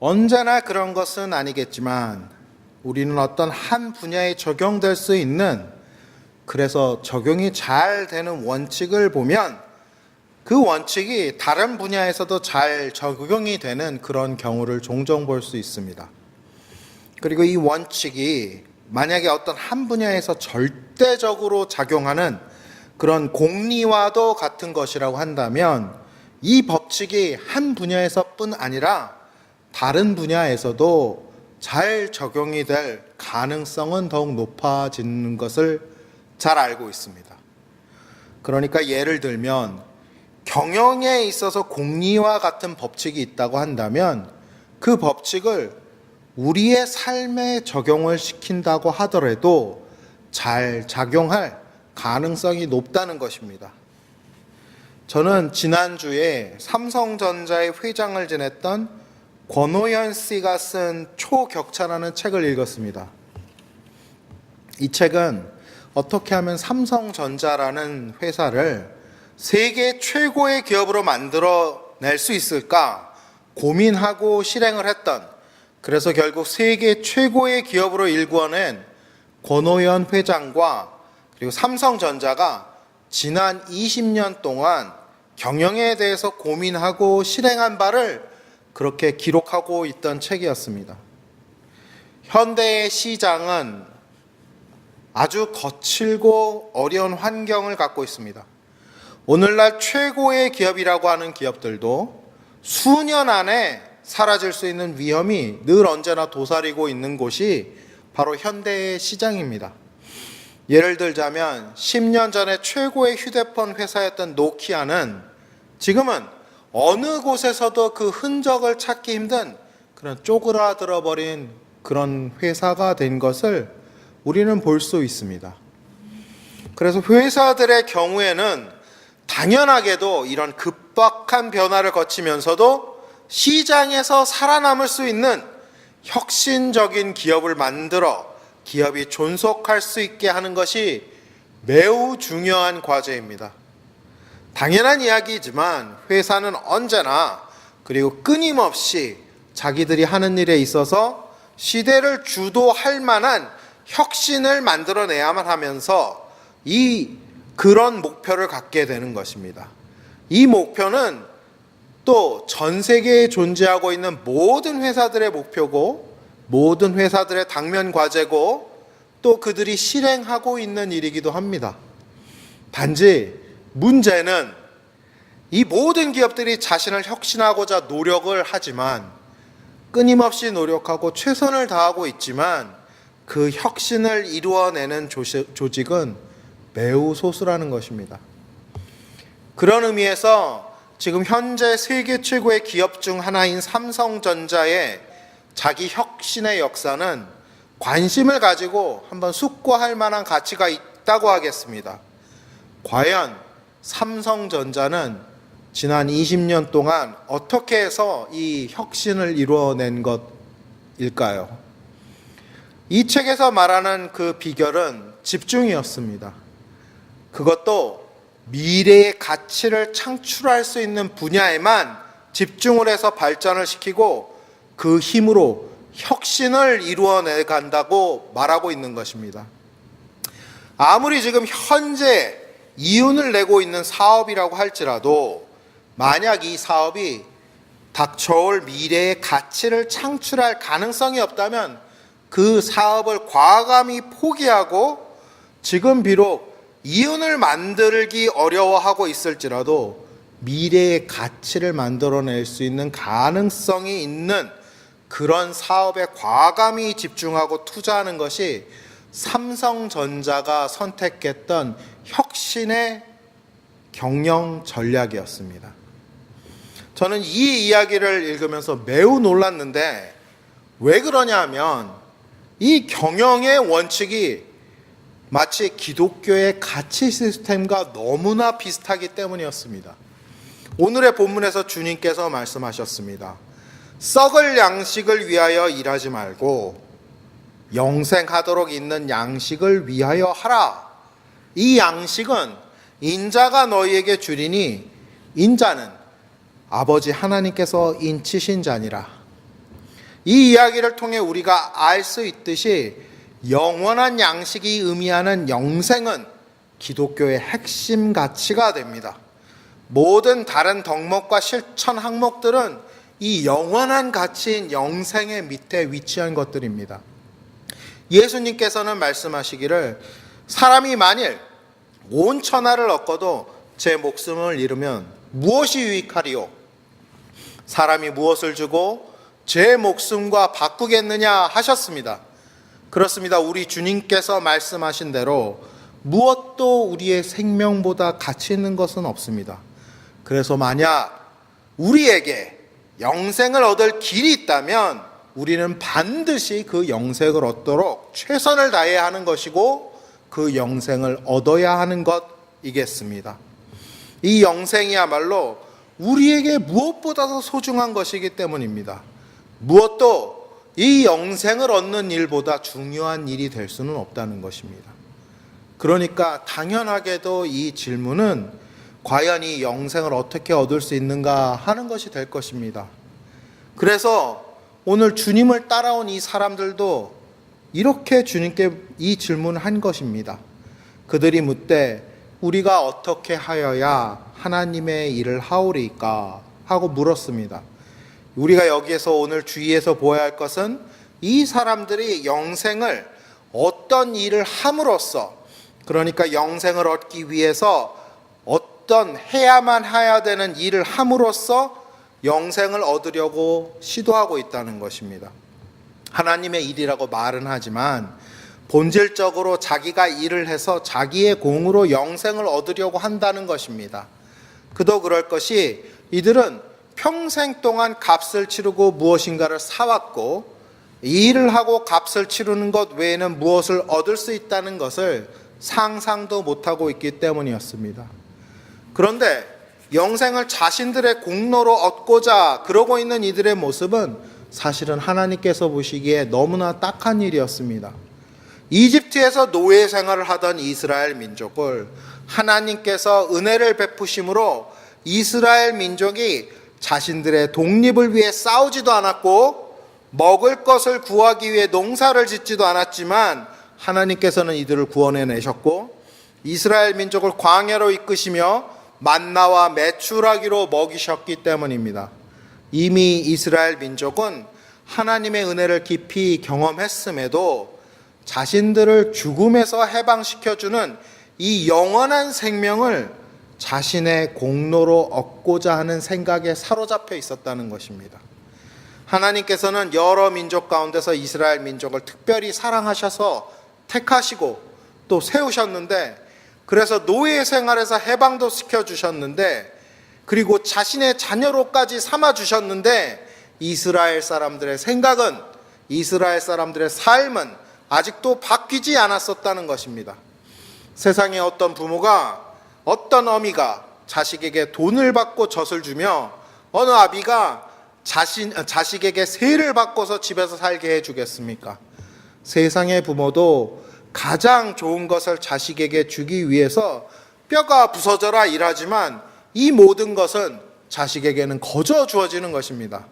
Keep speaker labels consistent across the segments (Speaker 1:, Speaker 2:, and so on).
Speaker 1: 언제나 그런 것은 아니겠지만 우리는 어떤 한 분야에 적용될 수 있는, 그래서 적용이 잘 되는 원칙을 보면 그 원칙이 다른 분야에서도 잘 적용이 되는 그런 경우를 종종 볼 수 있습니다. 그리고 이 원칙이 만약에 어떤 한 분야에서 절대적으로 작용하는 그런 공리와도 같은 것이라고 한다면 이 법칙이 한 분야에서뿐 아니라 다른 분야에서도 잘 적용이 될 가능성은 더욱 높아지는 것을 잘 알고 있습니다. 그러니까 예를 들면 경영에 있어서 공리와 같은 법칙이 있다고 한다면 그 법칙을 우리의 삶에 적용을 시킨다고 하더라도 잘 작용할 가능성이 높다는 것입니다. 저는 지난주에 삼성전자의 회장을 지냈던 권오현 씨가 쓴 초격차라는 책을 읽었습니다. 이 책은 어떻게 하면 삼성전자라는 회사를 세계 최고의 기업으로 만들어낼 수 있을까 고민하고 실행을 했던, 그래서 결국 세계 최고의 기업으로 일궈낸 권오현 회장과 그리고 삼성전자가 지난 20년 동안 경영에 대해서 고민하고 실행한 바를 그렇게 기록하고 있던 책이었습니다. 현대의 시장은 아주 거칠고 어려운 환경을 갖고 있습니다. 오늘날 최고의 기업이라고 하는 기업들도 수년 안에 사라질 수 있는 위험이 늘 언제나 도사리고 있는 곳이 바로 현대의 시장입니다. 예를 들자면 10년 전에 최고의 휴대폰 회사였던 노키아는 지금은 어느 곳에서도 그 흔적을 찾기 힘든 그런 쪼그라들어 버린 그런 회사가 된 것을 우리는 볼 수 있습니다. 그래서 회사들의 경우에는 당연하게도 이런 급박한 변화를 거치면서도 시장에서 살아남을 수 있는 혁신적인 기업을 만들어 기업이 존속할 수 있게 하는 것이 매우 중요한 과제입니다. 당연한 이야기이지만 회사는 언제나 그리고 끊임없이 자기들이 하는 일에 있어서 시대를 주도할 만한 혁신을 만들어내야만 하면서 그런 목표를 갖게 되는 것입니다. 이 목표는 또 전 세계에 존재하고 있는 모든 회사들의 목표고 모든 회사들의 당면 과제고 또 그들이 실행하고 있는 일이기도 합니다. 단지 문제는 이 모든 기업들이 자신을 혁신하고자 노력을 하지만 끊임없이 노력하고 최선을 다하고 있지만 그 혁신을 이루어내는 조직은 매우 소수라는 것입니다. 그런 의미에서 지금 현재 세계 최고의 기업 중 하나인 삼성전자의 자기 혁신의 역사는 관심을 가지고 한번 숙고할 만한 가치가 있다고 하겠습니다. 과연 삼성전자는 지난 20년 동안 어떻게 해서 이 혁신을 이루어낸 것일까요? 이 책에서 말하는 그 비결은 집중이었습니다. 그것도 미래의 가치를 창출할 수 있는 분야에만 집중을 해서 발전을 시키고 그 힘으로 혁신을 이루어내 간다고 말하고 있는 것입니다. 아무리 지금 현재 이윤을 내고 있는 사업이라고 할지라도 만약 이 사업이 닥쳐올 미래의 가치를 창출할 가능성이 없다면 그 사업을 과감히 포기하고 지금 비록 이윤을 만들기 어려워하고 있을지라도 미래의 가치를 만들어낼 수 있는 가능성이 있는 그런 사업에 과감히 집중하고 투자하는 것이 삼성전자가 선택했던 혁신의 경영 전략이었습니다. 저는 이 이야기를 읽으면서 매우 놀랐는데 왜 그러냐 하면 이 경영의 원칙이 마치 기독교의 가치 시스템과 너무나 비슷하기 때문이었습니다. 오늘의 본문에서 주님께서 말씀하셨습니다. 썩을 양식을 위하여 일하지 말고 영생하도록 있는 양식을 위하여 하라. 이 양식은 인자가 너희에게 주리니 인자는 아버지 하나님께서 인치신 자니라. 이 이야기를 통해 우리가 알 수 있듯이 영원한 양식이 의미하는 영생은 기독교의 핵심 가치가 됩니다. 모든 다른 덕목과 실천 항목들은 이 영원한 가치인 영생의 밑에 위치한 것들입니다. 예수님께서는 말씀하시기를 사람이 만일 온 천하를 얻고도 제 목숨을 잃으면 무엇이 유익하리요? 사람이 무엇을 주고 제 목숨과 바꾸겠느냐 하셨습니다. 그렇습니다. 우리 주님께서 말씀하신 대로 무엇도 우리의 생명보다 가치 있는 것은 없습니다. 그래서 만약 우리에게 영생을 얻을 길이 있다면 우리는 반드시 그 영생을 얻도록 최선을 다해야 하는 것이고 그 영생을 얻어야 하는 것이겠습니다. 이 영생이야말로 우리에게 무엇보다도 소중한 것이기 때문입니다. 무엇도 이 영생을 얻는 일보다 중요한 일이 될 수는 없다는 것입니다. 그러니까 당연하게도 이 질문은 과연 이 영생을 어떻게 얻을 수 있는가 하는 것이 될 것입니다. 그래서 오늘 주님을 따라온 이 사람들도 이렇게 주님께 이 질문을 한 것입니다. 그들이 묻되 우리가 어떻게 하여야 하나님의 일을 하오리까 하고 물었습니다. 우리가 여기에서 오늘 주의해서 보아야 할 것은 이 사람들이 영생을 어떤 일을 함으로써, 그러니까 영생을 얻기 위해서 어떤 해야만 해야 되는 일을 함으로써 영생을 얻으려고 시도하고 있다는 것입니다. 하나님의 일이라고 말은 하지만 본질적으로 자기가 일을 해서 자기의 공으로 영생을 얻으려고 한다는 것입니다. 그도 그럴 것이 이들은 평생 동안 값을 치르고 무엇인가를 사왔고 이 일을 하고 값을 치르는 것 외에는 무엇을 얻을 수 있다는 것을 상상도 못하고 있기 때문이었습니다. 그런데 영생을 자신들의 공로로 얻고자 그러고 있는 이들의 모습은 사실은 하나님께서 보시기에 너무나 딱한 일이었습니다. 이집트에서 노예 생활을 하던 이스라엘 민족을 하나님께서 은혜를 베푸심으로 이스라엘 민족이 자신들의 독립을 위해 싸우지도 않았고 먹을 것을 구하기 위해 농사를 짓지도 않았지만 하나님께서는 이들을 구원해 내셨고 이스라엘 민족을 광야로 이끄시며 만나와 메추라기로 먹이셨기 때문입니다. 이미 이스라엘 민족은 하나님의 은혜를 깊이 경험했음에도 자신들을 죽음에서 해방시켜주는 이 영원한 생명을 자신의 공로로 얻고자 하는 생각에 사로잡혀 있었다는 것입니다. 하나님께서는 여러 민족 가운데서 이스라엘 민족을 특별히 사랑하셔서 택하시고 또 세우셨는데, 그래서 노예 생활에서 해방도 시켜주셨는데, 그리고 자신의 자녀로까지 삼아주셨는데, 이스라엘 사람들의 생각은, 이스라엘 사람들의 삶은 아직도 바뀌지 않았었다는 것입니다. 세상에 어떤 부모가, 어떤 어미가 자식에게 돈을 받고 젖을 주며 어느 아비가 자식에게 세를 바꿔서 집에서 살게 해주겠습니까? 세상의 부모도 가장 좋은 것을 자식에게 주기 위해서 뼈가 부서져라 일하지만 이 모든 것은 자식에게는 거저 주어지는 것입니다.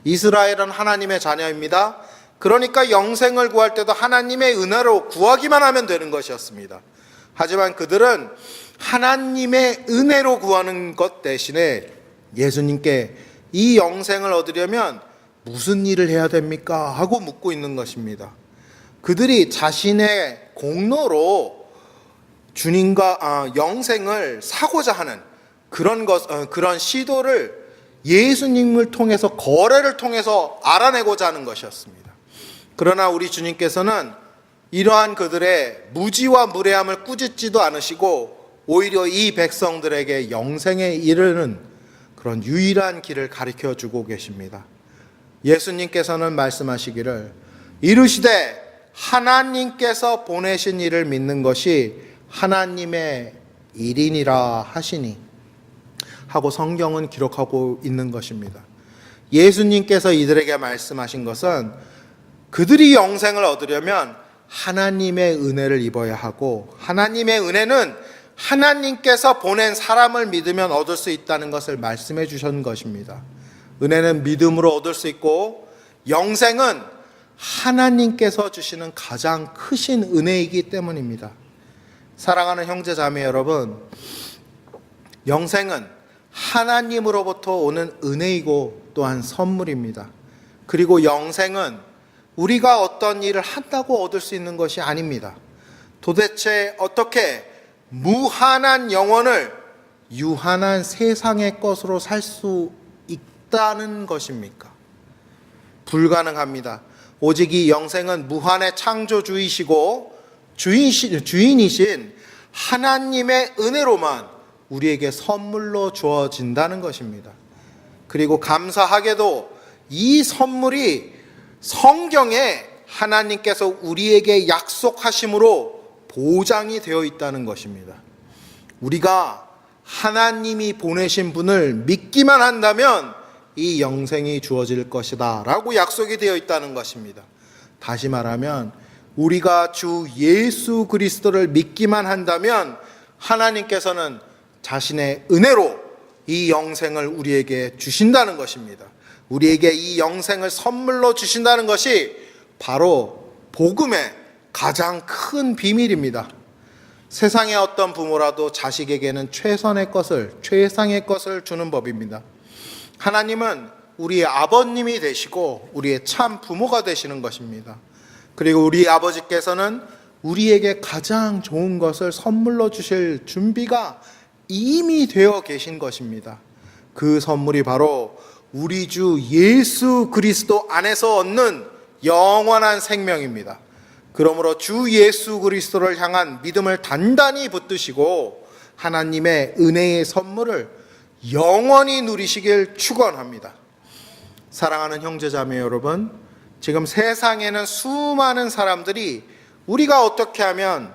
Speaker 1: 이스라엘은 하나님의 자녀입니다. 그러니까 영생을 구할 때도 하나님의 은혜로 구하기만 하면 되는 것이었습니다. 하지만 그들은 하나님의 은혜로 구하는 것 대신에 예수님께 이 영생을 얻으려면 무슨 일을 해야 됩니까? 하고 묻고 있는 것입니다. 그들이 자신의 공로로 주님과 영생을 사고자 하는 그런 시도를 예수님을 통해서, 거래를 통해서 알아내고자 하는 것이었습니다. 그러나 우리 주님께서는 이러한 그들의 무지와 무례함을 꾸짖지도 않으시고 오히려 이 백성들에게 영생에 이르는 그런 유일한 길을 가르쳐 주고 계십니다. 예수님께서는 말씀하시기를 이르시되 하나님께서 보내신 이를 믿는 것이 하나님의 일이니라 하시니 하고 성경은 기록하고 있는 것입니다. 예수님께서 이들에게 말씀하신 것은 그들이 영생을 얻으려면 하나님의 은혜를 입어야 하고, 하나님의 은혜는 하나님께서 보낸 사람을 믿으면 얻을 수 있다는 것을 말씀해 주신 것입니다. 은혜는 믿음으로 얻을 수 있고 영생은 하나님께서 주시는 가장 크신 은혜이기 때문입니다. 사랑하는 형제 자매 여러분, 영생은 하나님으로부터 오는 은혜이고 또한 선물입니다. 그리고 영생은 우리가 어떤 일을 한다고 얻을 수 있는 것이 아닙니다. 도대체 어떻게 무한한 영혼을 유한한 세상의 것으로 살 수 있다는 것입니까? 불가능합니다. 오직 이 영생은 무한의 창조주이시고 주인이신 하나님의 은혜로만 우리에게 선물로 주어진다는 것입니다. 그리고 감사하게도 이 선물이 성경에 하나님께서 우리에게 약속하심으로 보장이 되어 있다는 것입니다. 우리가 하나님이 보내신 분을 믿기만 한다면 이 영생이 주어질 것이다 라고 약속이 되어 있다는 것입니다. 다시 말하면 우리가 주 예수 그리스도를 믿기만 한다면 하나님께서는 자신의 은혜로 이 영생을 우리에게 주신다는 것입니다. 우리에게 이 영생을 선물로 주신다는 것이 바로 복음의 가장 큰 비밀입니다. 세상의 어떤 부모라도 자식에게는 최선의 것을, 최상의 것을 주는 법입니다. 하나님은 우리의 아버님이 되시고 우리의 참 부모가 되시는 것입니다. 그리고 우리 아버지께서는 우리에게 가장 좋은 것을 선물로 주실 준비가 이미 되어 계신 것입니다. 그 선물이 바로 우리 주 예수 그리스도 안에서 얻는 영원한 생명입니다. 그러므로 주 예수 그리스도를 향한 믿음을 단단히 붙드시고 하나님의 은혜의 선물을 영원히 누리시길 축원합니다. 사랑하는 형제자매 여러분, 지금 세상에는 수많은 사람들이 우리가 어떻게 하면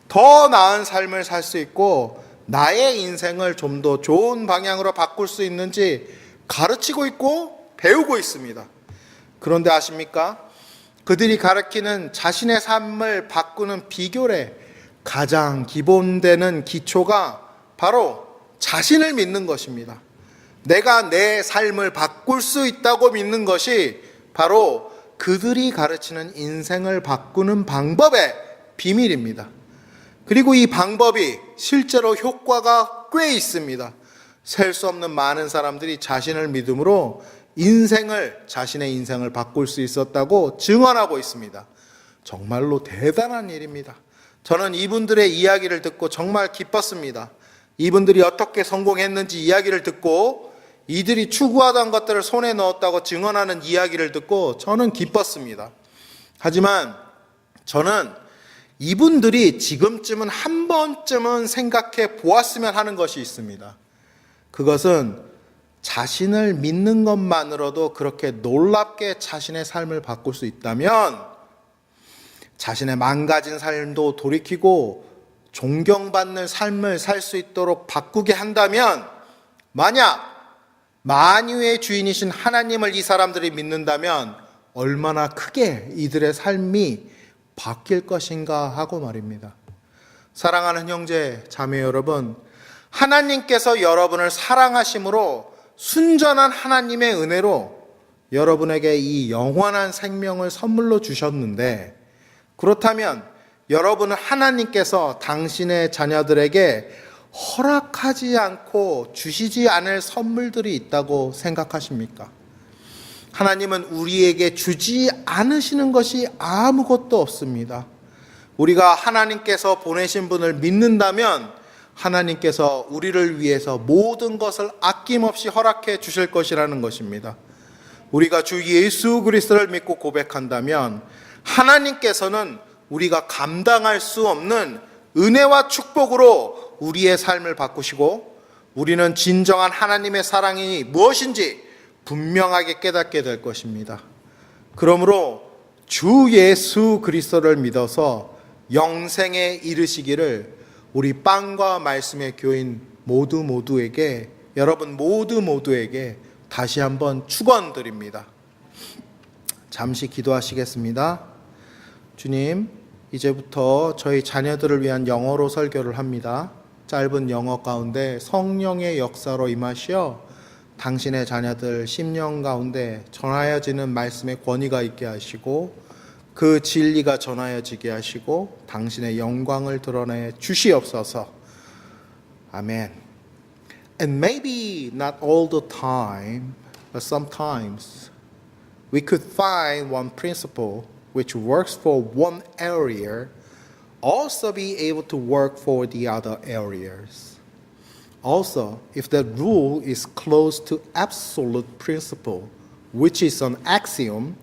Speaker 1: 더 나은 삶을 살 수 있고 나의 인생을 좀 더 좋은 방향으로 바꿀 수 있는지 가르치고 있고 배우고 있습니다. 그런데 아십니까? 그들이 가르치는 자신의 삶을 바꾸는 비결의 가장 기본되는 기초가 바로 자신을 믿는 것입니다. 내가 내 삶을 바꿀 수 있다고 믿는 것이 바로 그들이 가르치는 인생을 바꾸는 방법의 비밀입니다. 그리고 이 방법이 실제로 효과가 꽤 있습니다. 셀 수 없는 많은 사람들이 자신을 믿음으로 자신의 인생을 바꿀 수 있었다고 증언하고 있습니다. 정말로 대단한 일입니다. 저는 이분들의 이야기를 듣고 정말 기뻤습니다. 이분들이 어떻게 성공했는지 이야기를 듣고 이들이 추구하던 것들을 손에 넣었다고 증언하는 이야기를 듣고 저는 기뻤습니다. 하지만 저는 이분들이 지금쯤은 한 번쯤은 생각해 보았으면 하는 것이 있습니다. 그것은 자신을 믿는 것만으로도 그렇게 놀랍게 자신의 삶을 바꿀 수 있다면 자신의 망가진 삶도 돌이키고 존경받는 삶을 살 수 있도록 바꾸게 한다면, 만약 만유의 주인이신 하나님을 이 사람들이 믿는다면 얼마나 크게 이들의 삶이 바뀔 것인가 하고 말입니다. 사랑하는 형제 자매 여러분, 하나님께서 여러분을 사랑하심으로 순전한 하나님의 은혜로 여러분에게 이 영원한 생명을 선물로 주셨는데, 그렇다면 여러분은 하나님께서 당신의 자녀들에게 허락하지 않고 주시지 않을 선물들이 있다고 생각하십니까? 하나님은 우리에게 주지 않으시는 것이 아무것도 없습니다. 우리가 하나님께서 보내신 분을 믿는다면 하나님께서 우리를 위해서 모든 것을 아낌없이 허락해 주실 것이라는 것입니다. 우리가 주 예수 그리스도를 믿고 고백한다면 하나님께서는 우리가 감당할 수 없는 은혜와 축복으로 우리의 삶을 바꾸시고 우리는 진정한 하나님의 사랑이 무엇인지 분명하게 깨닫게 될 것입니다. 그러므로 주 예수 그리스도를 믿어서 영생에 이르시기를 우리 빵과 말씀의 교인 모두에게, 여러분 모두에게 다시 한번 축원드립니다. 잠시 기도하시겠습니다. 주님, 이제부터 저희 자녀들을 위한 영어로 설교를 합니다. 짧은 영어 가운데 성령의 역사로 임하시어 당신의 자녀들 심령 가운데 전하여지는 말씀의 권위가 있게 하시고 그 진리가 전하여지게 하시고 당신의 영광을 드러내 주시옵소서. 아멘. And maybe not all the time, but sometimes we could find one principle which works for one area also be able to work for the other areas. Also, if the rule is close to absolute principle, which is an axiom,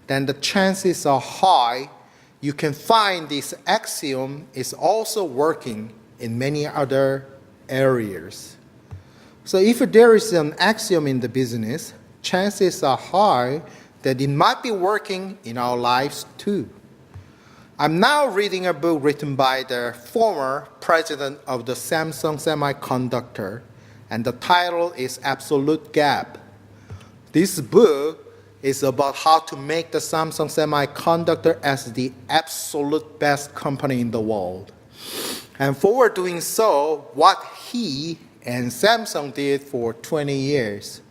Speaker 1: then the chances are high you can find this axiom is also working in many other areas. So if there is an axiom in the business, chances are high that it might be working in our lives too. I'm now reading a book written by the former president of the Samsung Semiconductor, and the title is Absolute Gap. This book is about how to make the Samsung Semiconductor as the absolute best company in the world. And for doing so, what he and Samsung did for 20 years.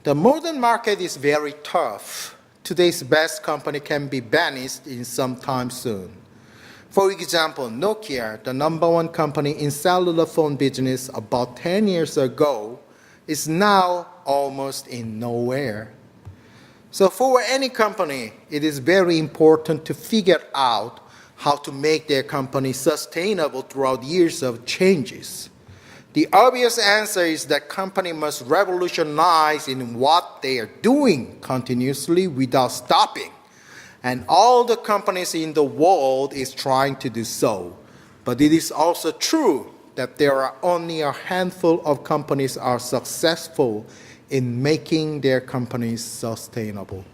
Speaker 1: The modern market is very tough. Today's best company can be banished in some time soon. For example, Nokia, the number one company in cellular phone business about 10 years ago, is now almost in nowhere. So for any company, it is very important to figure out how to make their company sustainable throughout years of changes. The obvious answer is that company must revolutionize in what they are doing continuously without stopping. And all the companies in the world is trying to do so. But it is also true that there are only a handful of companies are successful in making their companies sustainable.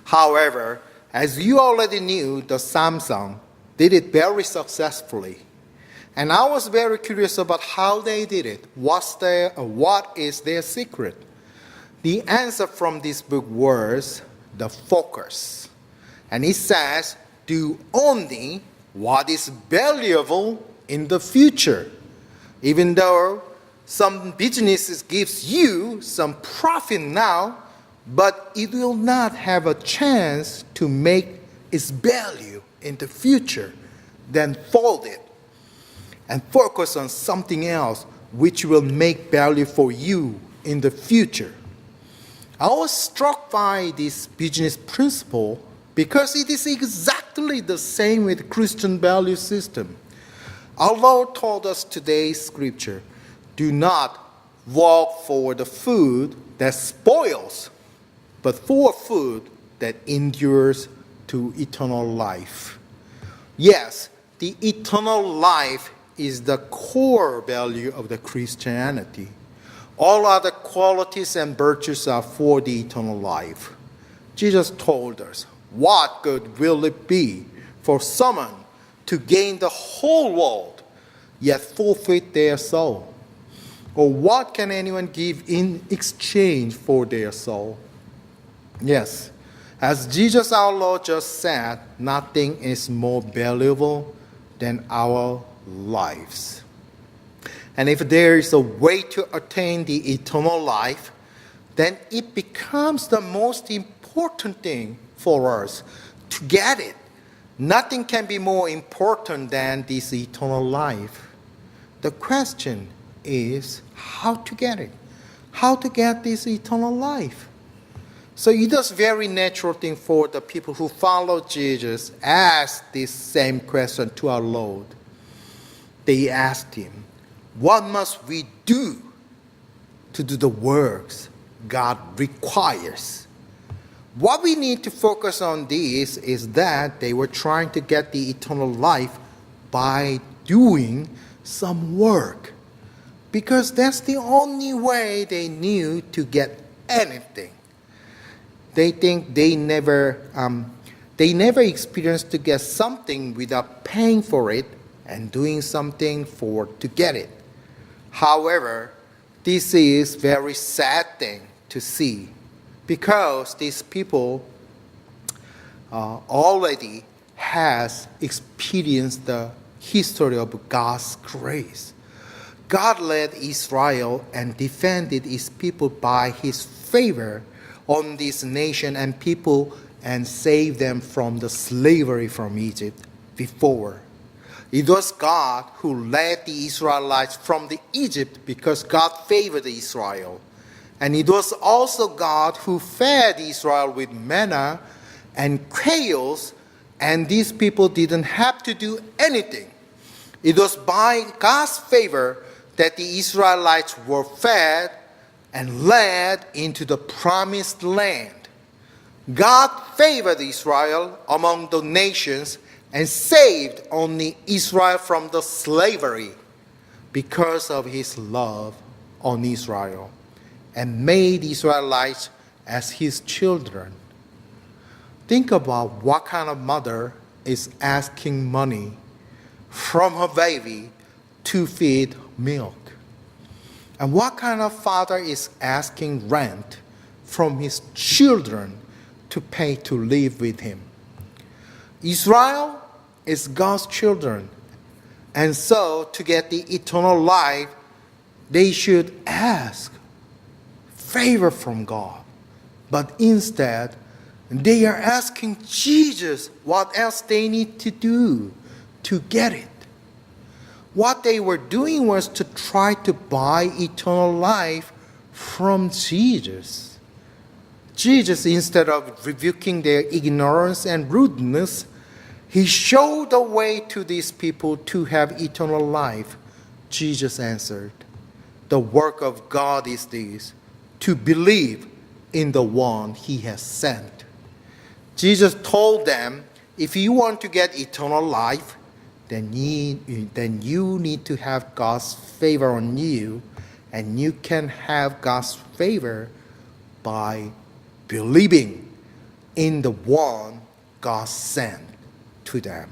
Speaker 1: However, as you already knew, the Samsung did it very successfully. And I was very curious about how they did it. What is their secret? The answer from this book was the focus. And it says, do only what is valuable in the future. Even though some businesses gives you some profit now, but it will not have a chance to make its value in the future. Then fold it and focus on something else which will make value for you in the future. I was struck by this business principle because it is exactly the same with Christian value system. Our Lord told us today's scripture, do not work for the food that spoils, but for food that endures to eternal life. Yes, the eternal life is the core value of the Christianity. All other qualities and virtues are for the eternal life. Jesus told us, what good will it be for someone to gain the whole world, yet forfeit their soul? Or what can anyone give in exchange for their soul? Yes, as Jesus our Lord just said, nothing is more valuable than our lives. And if there is a way to attain the eternal life, then it becomes the most important thing for us to get it. Nothing can be more important than this eternal life. The question is how to get it. How to get this eternal life. So it is very natural thing for the people who follow Jesus ask this same question to our Lord. They asked him, what must we do to do the works God requires? What we need to focus on this is that they were trying to get the eternal life by doing some work. Because that's the only way they knew to get anything. They think they never experienced to get something without paying for it and doing something to get it. However, this is very sad thing to see because these people already has experienced the history of God's grace. God led Israel and defended his people by his favor on this nation and people and saved them from the slavery from Egypt before. It was God who led the Israelites from the Egypt because God favored Israel. And it was also God who fed Israel with manna and quails, and these people didn't have to do anything. It was by God's favor that the Israelites were fed and led into the promised land. God favored Israel among the nations and saved only Israel from the slavery because of his love on Israel, and made Israelites as his children. Think about what kind of mother is asking money from her baby to feed milk. And what kind of father is asking rent from his children to pay to live with him? Israel is God's children, and so to get the eternal life, they should ask favor from God. But instead, they are asking Jesus what else they need to do to get it. What they were doing was to try to buy eternal life from Jesus. Jesus, instead of rebuking their ignorance and rudeness, he showed the way to these people to have eternal life. Jesus answered, "The work of God is this, to believe in the one he has sent." Jesus told them, if you want to get eternal life, then you need to have God's favor on you, and you can have God's favor by believing in the one God sent to them.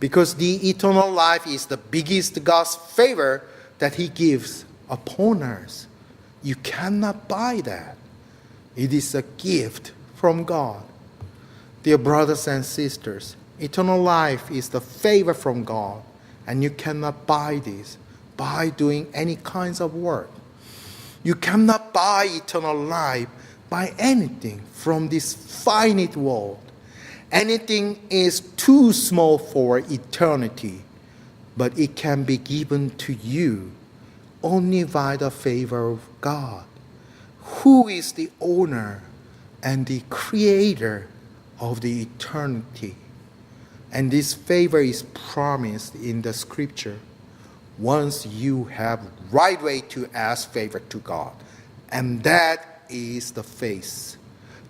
Speaker 1: Because the eternal life is the biggest God's favor that he gives upon us. You cannot buy that. It is a gift from God. Dear brothers and sisters, eternal life is the favor from God, and you cannot buy this by doing any kinds of work. You cannot buy eternal life by anything from this finite world. Anything is too small for eternity, but it can be given to you only by the favor of God, who is the owner and the creator of the eternity. And this favor is promised in the scripture once you have right way to ask favor to God, and that is the faith.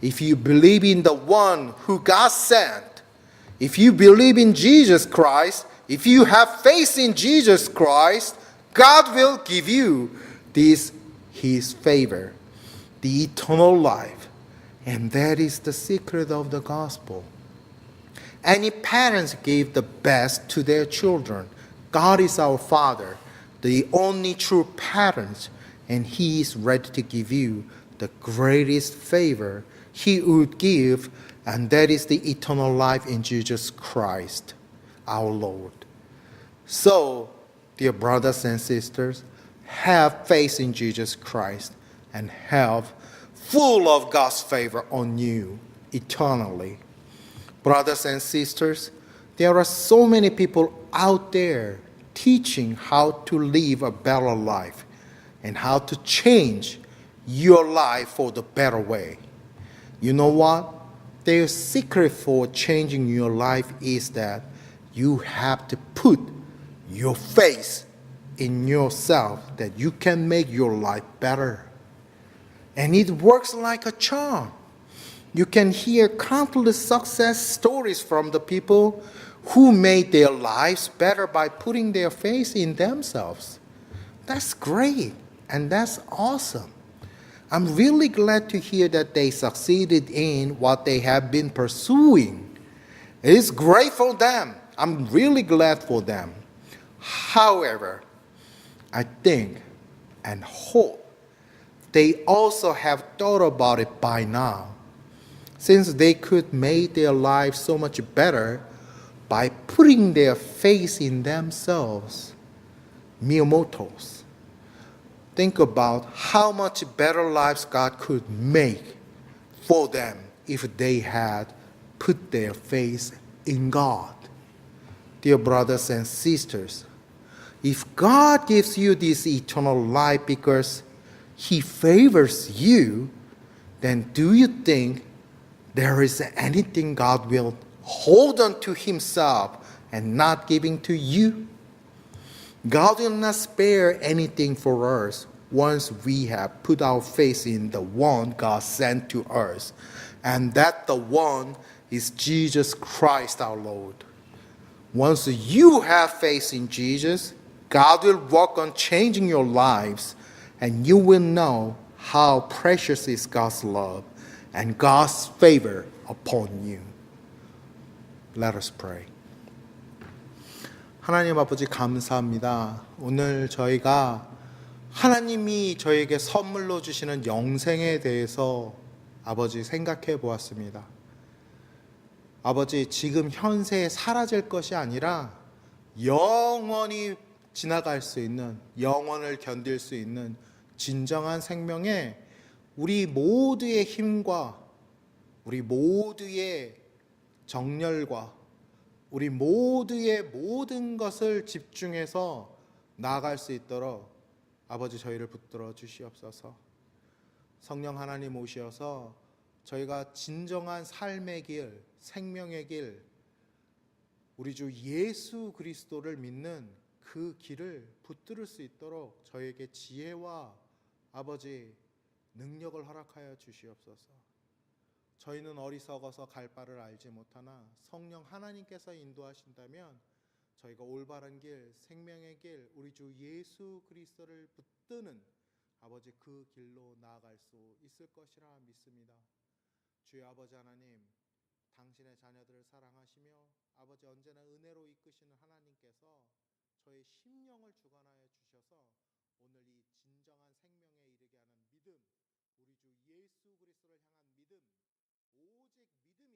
Speaker 1: If you believe in the one who God sent, if you believe in Jesus Christ, if you have faith in Jesus Christ, God will give you this, his favor, the eternal life. And that is the secret of the gospel. Any parents give the best to their children. God is our Father, the only true parent, and he is ready to give you the greatest favor he would give, and that is the eternal life in Jesus Christ, our Lord. So, dear brothers and sisters, have faith in Jesus Christ and have full of God's favor on you eternally. Brothers and sisters, there are so many people out there teaching how to live a better life and how to change your life for the better way. You know what? Their secret for changing your life is that you have to put your faith in yourself that you can make your life better. And it works like a charm. You can hear countless success stories from the people who made their lives better by putting their faith in themselves. That's great, and that's awesome. I'm really glad to hear that they succeeded in what they have been pursuing. It is great for them. I'm really glad for them. However, I think and hope they also have thought about it by now, since they could make their lives so much better by putting their faith in themselves. mere mortals. Think about how much better lives God could make for them if they had put their faith in God. Dear brothers and sisters, if God gives you this eternal life because He favors you, then do you think there is anything God will hold on to Himself and not giving to you? God will not spare anything for us once we have put our faith in the one God sent to us, and that the one is Jesus Christ our Lord. Once you have faith in Jesus, God will work on changing your lives, and you will know how precious is God's love and God's favor upon you. Let us pray. 하나님 아버지 감사합니다. 오늘 저희가 하나님이 저에게 선물로 주시는 영생에 대해서 아버지 생각해 보았습니다. 아버지, 지금 현세에 사라질 것이 아니라 영원히 지나갈 수 있는, 영원을 견딜 수 있는 진정한 생명에 우리 모두의 힘과 우리 모두의 정열과 우리 모두의 모든 것을 집중해서 나아갈 수 있도록 아버지 저희를 붙들어 주시옵소서. 성령 하나님 오시어서 저희가 진정한 삶의 길, 생명의 길, 우리 주 예수 그리스도를 믿는 그 길을 붙들을 수 있도록 저에게 지혜와 아버지 능력을 허락하여 주시옵소서. 저희는 어리석어서 갈 바를 알지 못하나 성령 하나님께서 인도하신다면 저희가 올바른 길, 생명의 길, 우리 주 예수 그리스도를 붙드는 아버지 그 길로 나아갈 수 있을 것이라 믿습니다. 주여 아버지 하나님, 당신의 자녀들을 사랑하시며 아버지 언제나 은혜로 이끄시는 하나님께서 저의 심령을 주관하여 주셔서 오늘 이 진정한 생명에 이르게 하는 믿음, 우리 주 예수 그리스도를 향한 믿음, 오직 믿음이